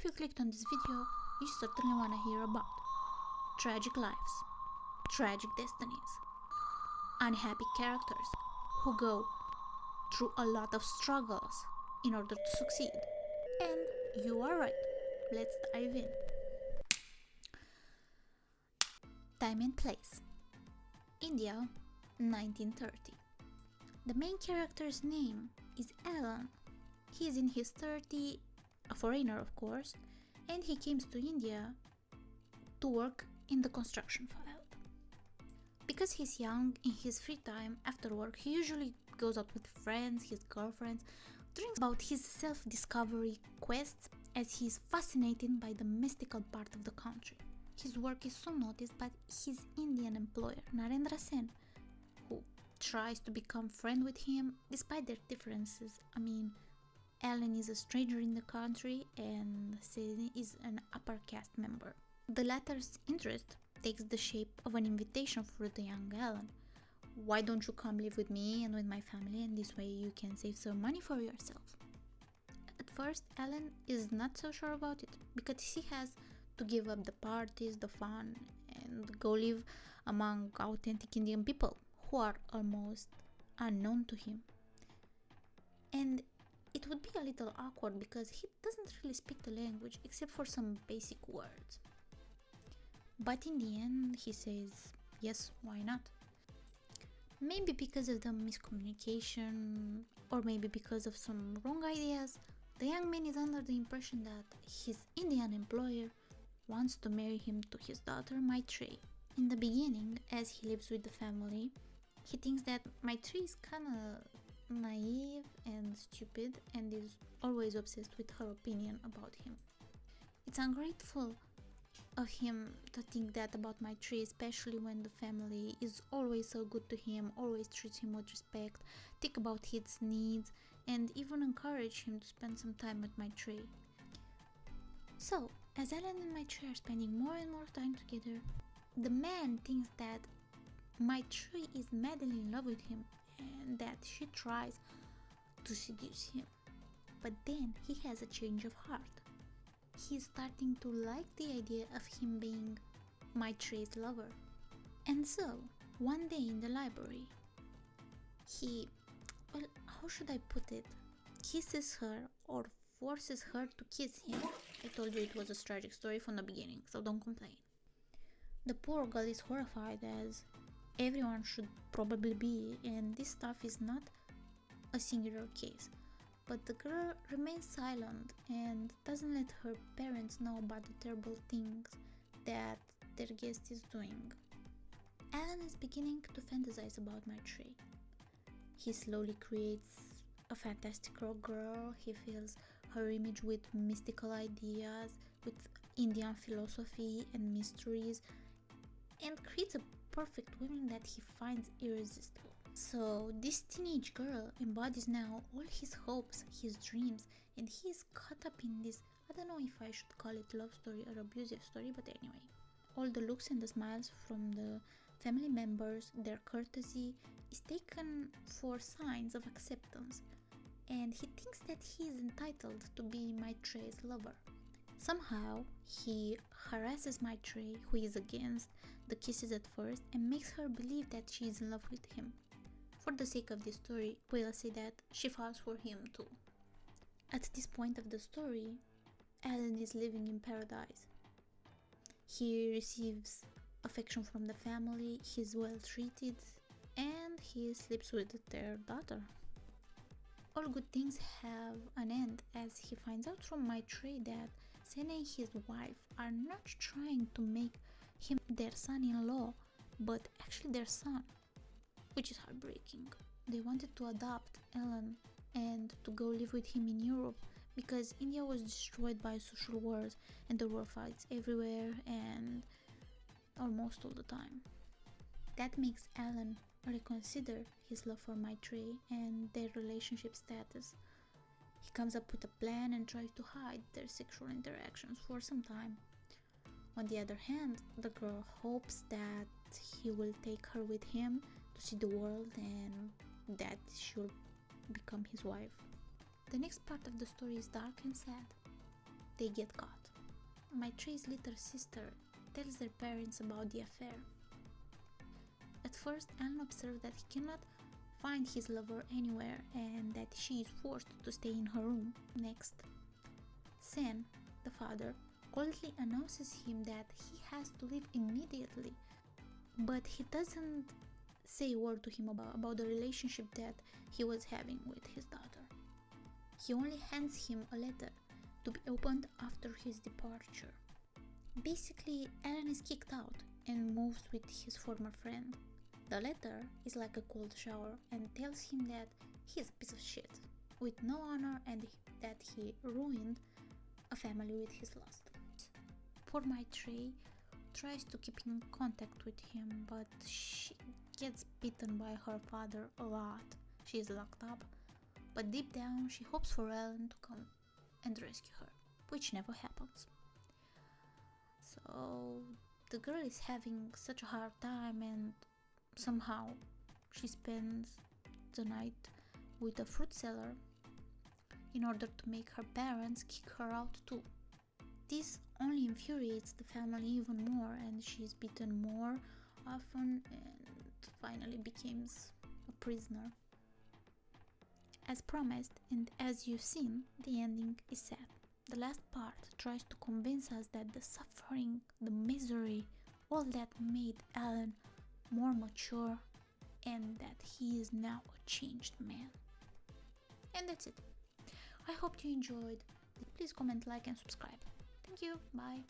you clicked on this video, you certainly want to hear about tragic lives, tragic destinies, unhappy characters who go through a lot of struggles in order to succeed. And you are right. Let's dive in. Time and place. India, 1930. The main character's name is Alan. He is in his 30s, a foreigner of course, and he came to India to work in the construction field. Because he's young, in his free time after work, he usually goes out with friends, his girlfriends, dreams about his self-discovery quests as he is fascinated by the mystical part of the country. His work is so noticed by his Indian employer, Narendra Sen, who tries to become friend with him despite their differences. Alan is a stranger in the country and Sen is an upper caste member. The latter's interest takes the shape of an invitation for the young Alan. Why don't you come live with me and with my family, and this way you can save some money for yourself? At first, Alan is not so sure about it because he has to give up the parties, the fun, and go live among authentic Indian people who are almost unknown to him. And it would be a little awkward because he doesn't really speak the language except for some basic words. But in the end, he says, yes, why not? Maybe because of the miscommunication, or maybe because of some wrong ideas, the young man is under the impression that his Indian employer wants to marry him to his daughter Maitreyi. In the beginning, as he lives with the family, he thinks that Maitreyi is kinda naive and stupid and is always obsessed with her opinion about him. It's ungrateful of him to think that about Maitreyi, especially when the family is always so good to him, always treats him with respect, think about his needs, and even encourage him to spend some time with Maitreyi. So, as Alan and Maitreyi are spending more and more time together, the man thinks that Maitreyi is madly in love with him and that she tries to seduce him. But then he has a change of heart. He's starting to like the idea of him being Maitreyi's lover. And so, one day in the library, how should I put it? Kisses her or forces her to kiss him. I told you it was a tragic story from the beginning, so don't complain. The poor girl is horrified, as everyone should probably be, and this stuff is not a singular case. But the girl remains silent and doesn't let her parents know about the terrible things that their guest is doing. Alan is beginning to fantasize about Maitreyi. He slowly creates a fantastical girl. He fills her image with mystical ideas, with Indian philosophy and mysteries, and creates a perfect woman that he finds irresistible. So this teenage girl embodies now all his hopes, his dreams, and he is caught up in this, I don't know if I should call it love story or abusive story, but anyway. All the looks and the smiles from the family members, their courtesy, is taken for signs of acceptance, and he thinks that he is entitled to be Maitreyi's lover. Somehow, he harasses Maitreyi, who is against the kisses at first, and makes her believe that she is in love with him. For the sake of this story, we'll say that she falls for him too. At this point of the story, Alan is living in paradise. He receives affection from the family, he's well treated, and he sleeps with their daughter. All good things have an end, as he finds out from Maitreyi that Sen and his wife are not trying to make him their son-in-law, but actually their son, which is heartbreaking. They wanted to adopt Alan and to go live with him in Europe because India was destroyed by social wars and there were fights everywhere and almost all the time. That makes Alan reconsider his love for Maitreyi and their relationship status. He comes up with a plan and tries to hide their sexual interactions for some time. On the other hand, the girl hopes that he will take her with him to see the world and that she'll become his wife. The next part of the story is dark and sad. they get caught. Maitreyi's little sister tells their parents about the affair. At first, Alan observes that he cannot find his lover anywhere and that she is forced to stay in her room. Next, Sen, the father, coldly announces him that he has to leave immediately, but he doesn't say a word to him about the relationship that he was having with his daughter. He only hands him a letter to be opened after his departure. Basically, Alan is kicked out and moves with his former friend. The letter is like a cold shower and tells him that he's a piece of shit, with no honor, and that he ruined a family with his lust. Poor Maitreyi tries to keep in contact with him, but she gets beaten by her father a lot. She is locked up, but deep down she hopes for Alan to come and rescue her, which never happens. So the girl is having such a hard time, and somehow she spends the night with a fruit seller in order to make her parents kick her out too. This only infuriates the family even more, and she's beaten more often and finally becomes a prisoner. As promised, and as you've seen, the ending is sad. The last part tries to convince us that the suffering, the misery, all that made Alan more mature, and that he is now a changed man. And that's it. I hope you enjoyed. Please comment, like and subscribe. Thank you. Bye.